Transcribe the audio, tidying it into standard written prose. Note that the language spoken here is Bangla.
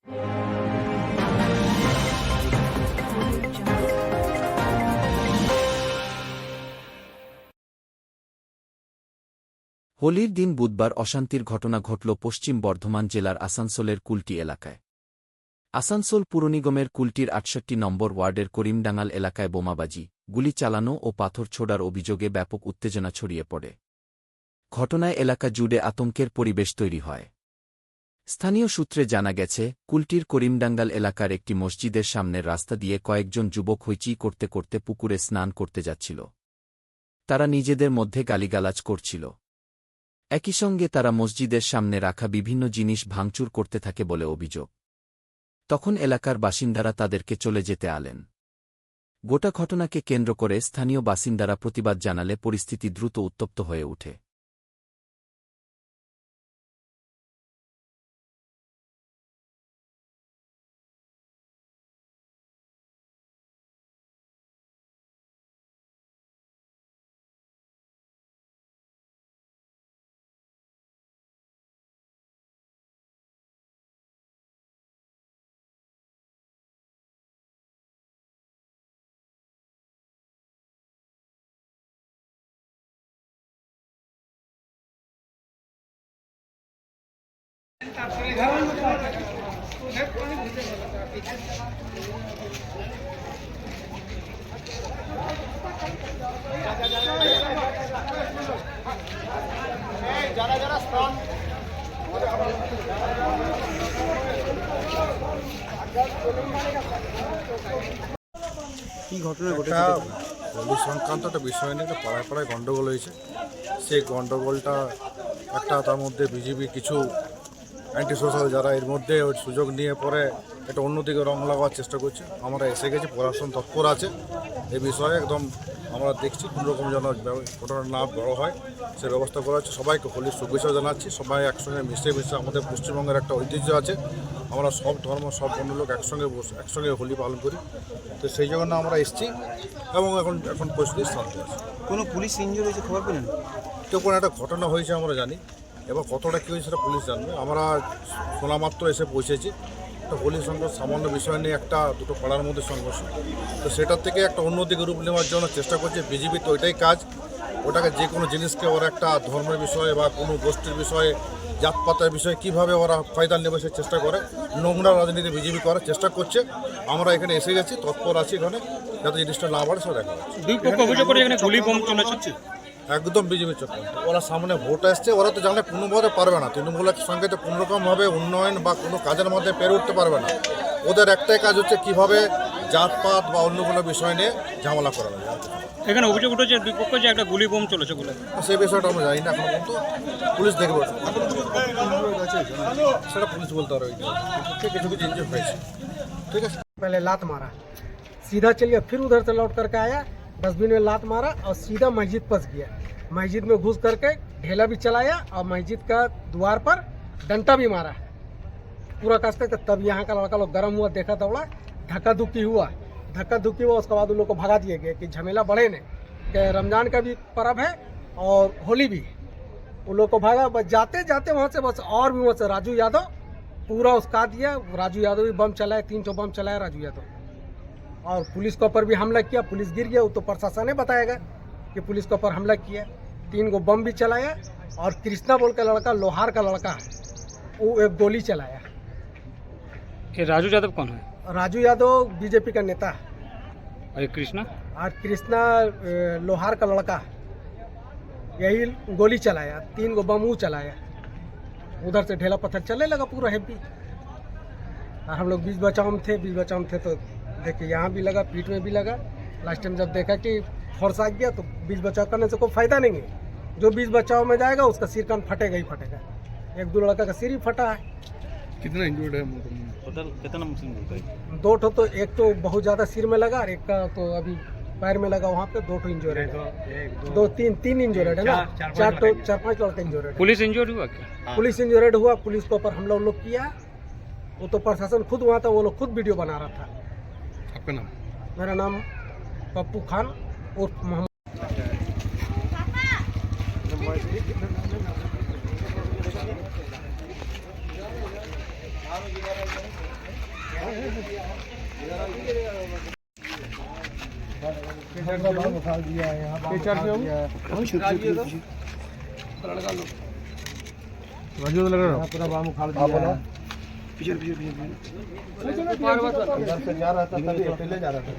হোলির দিন বুধবার অশান্তির ঘটনা ঘটল পশ্চিম বর্ধমান জেলার আসানসোলের কুলটি এলাকায়। আসানসোল পুরনিগমের কুলটির ৬৮ নম্বর ওয়ার্ডের করিমডাঙ্গাল এলাকায় বোমাবাজি, গুলি চালানো ও পাথর ছোড়ার অভিযোগে ব্যাপক উত্তেজনা ছড়িয়ে পড়ে। ঘটনায় এলাকা জুড়ে আতঙ্কের পরিবেশ তৈরি হয়। স্থানীয় সূত্রে জানা গেছে, কুলটির করিমডাঙ্গাল এলাকার একটি মসজিদের সামনের রাস্তা দিয়ে কয়েকজন যুবক হইচই করতে করতে পুকুরে স্নান করতে যাচ্ছিল। তারা নিজেদের মধ্যে গালিগালাজ করছিল। একই সঙ্গে তারা মসজিদের সামনে রাখা বিভিন্ন জিনিস ভাঙচুর করতে থাকে বলে অভিযোগ। তখন এলাকার বাসিন্দারা তাদেরকে চলে যেতে আলেন। গোটা ঘটনাকে কেন্দ্র করে স্থানীয় বাসিন্দারা প্রতিবাদ জানালে পরিস্থিতি দ্রুত উত্তপ্ত হয়ে ওঠে। কি ঘটনা ঘটেছে? হোলি সংক্রান্ত একটা বিষয় নিয়ে একটা পাড়ায় পাড়ায় গণ্ডগোল হয়েছে। সেই গণ্ডগোলটা একটা তার মধ্যে বিজেপি কিছু অ্যান্টি সোশ্যাল যারা এর মধ্যে ওই সুযোগ নিয়ে পরে একটা অন্যদিকে রং লাগাবার চেষ্টা করছে। আমরা এসে গেছি, প্রশাসন তৎপর আছে এই বিষয়ে। একদম আমরা দেখছি কোনোরকম যেন ঘটনা না বড় হয় সে ব্যবস্থা করা হচ্ছে। সবাইকে হোলির শুভেচ্ছা জানাচ্ছি। সবাই একসঙ্গে মিশে আমাদের পশ্চিমবঙ্গের একটা ঐতিহ্য আছে, আমরা সব ধর্ম সব বন্য লোক একসঙ্গে হোলি পালন করি। তো সেই জন্য আমরা এসেছি এবং এখন পরিস্থিতি শান্ত আছে। কোনো পুলিশ ইনজুরি হয়েছে খবর পেলেন? তো কোনো একটা ঘটনা হয়েছে আমরা জানি, এবার কতটা কী হয়েছে সেটা পুলিশ জানবে। আমরা শোনা মাত্র এসে পৌঁছেছি। একটা হোলির সংঘর্ষ সামান্য বিষয় নিয়ে একটা দুটো পাড়ার মধ্যে সংঘর্ষ, তো সেটার থেকে একটা অন্যদিকে রূপ নেওয়ার জন্য চেষ্টা করছে বিজেপি। তো ওইটাই কাজ, ওটাকে যে কোনো জিনিসকে ওরা একটা ধর্মের বিষয়ে বা কোনো গোষ্ঠীর বিষয়ে জাতপাতের বিষয়ে কীভাবে ওরা ফায়দা নেবে সে চেষ্টা করে, নোংরা রাজনীতি বিজেপি করার চেষ্টা করছে। আমরা এখানে এসে গেছি, তৎপর আছি এখানে, যাতে জিনিসটা না বাড়ে সেটা দেখা যাচ্ছে। দুই পক্ষ অভিযোগ করে এখানে গুলি বোম চলেছে। একদম বিজেপির চক্রান্ত। ওরা সামনে ভোট আসছে, ওরা তো জানে কোনোভাবে পারবে না, তৃণমূলের সঙ্গে তো কোনোরকমভাবে উন্নয়ন বা কোনো কাজের মধ্যে পেরে উঠতে পারবে না। ওদের একটাই কাজ হচ্ছে কীভাবে জাতপাত বা অন্য কোনো বিষয় নিয়ে ঝামেলা করা যায়। এখানে অভিযোগ উঠেছে দুই পক্ষ যে একটা গুলি বোম চলেছে বলে। সেই বিষয়টা আমরা জানি না, এখন কিন্তু পুলিশ দেখবে, সেটা পুলিশ বলতে পারবে। কিছু কিছু ইনজুর হয়েছে, ঠিক আছে। पहले लात मारा, सीधा चल गया, फिर उधर से लौट करके आया, डस्टबिन में लात मारा और सीधा मस्जिद पस गया। मस्जिद में घुस करके ढेला भी चलाया और मस्जिद का द्वार पर डंटा भी मारा पूरा कसते। तब यहाँ का लड़का लोग गर्म हुआ, देखा दौड़ा, धक्का धुक्की हुआ। उसके बाद उन लोग को भगा दिए गए कि झमेला बढ़े नहीं, कि रमजान का भी पर्व है और होली भी। उन लोग को भागा, बस जाते जाते वहाँ से बस और भी वहाँ से राजू यादव पूरा उसका दिया। राजू यादव भी बम चलाया, 3 बम चलाया राजू यादव। और पुलिस के ऊपर भी हमला किया, पुलिस गिर गया। वो तो प्रशासन ने बताएगा कि पुलिस के ऊपर हमला किया। 3 बम भी चलाया। और कृष्णा बोल का लड़का, लोहार का लड़का है, वो एक गोली चलाया। ये राजू यादव कौन है? राजू यादव बीजेपी का नेता है। और ये कृष्णा? और कृष्णा लोहार का लड़का है। यही गोली चलाया, 3 बम वो चलाया। उधर से ढेला पत्थर चलने लगा पूरा हैप्पी। और हम लोग बीच बचाव में थे तो देखिए यहाँ भी लगा, पीठ में भी लगा। लास्ट टाइम जब देखा कि फोर्स आ गया तो बीच बचाव करने से कोई फायदा नहीं है। जो बीच बचाव में जाएगा उसका सिर कान फटेगा ही फटेगा। 1-2 लड़का का सिर ही फटा है। कितना इंजर्ड है टोटल कितना मुस्लिम होता है? 2 ठो, तो एक तो बहुत ज़्यादा सिर में लगा और एक का तो अभी पैर में लगा, वहाँ पे 2 ठो इंजर्ड है। 2-3 इंजर्ड है ना, 4-5 लड़का इंजर्ड है। पुलिस इंजर्ड हुआ क्या? पुलिस इंजर्ड हुआ, पुलिस के ऊपर हमला लोग किया। वो तो प्रशासन खुद वहाँ था, वो लोग खुद वीडियो बना रहा था। आपका नाम? मेरा नाम पप्पू खान उर्फ मोहम्मद। पूरा बाम उखाड़ दिया। इधर से जा रहा था तभी अकेले जा रहा था।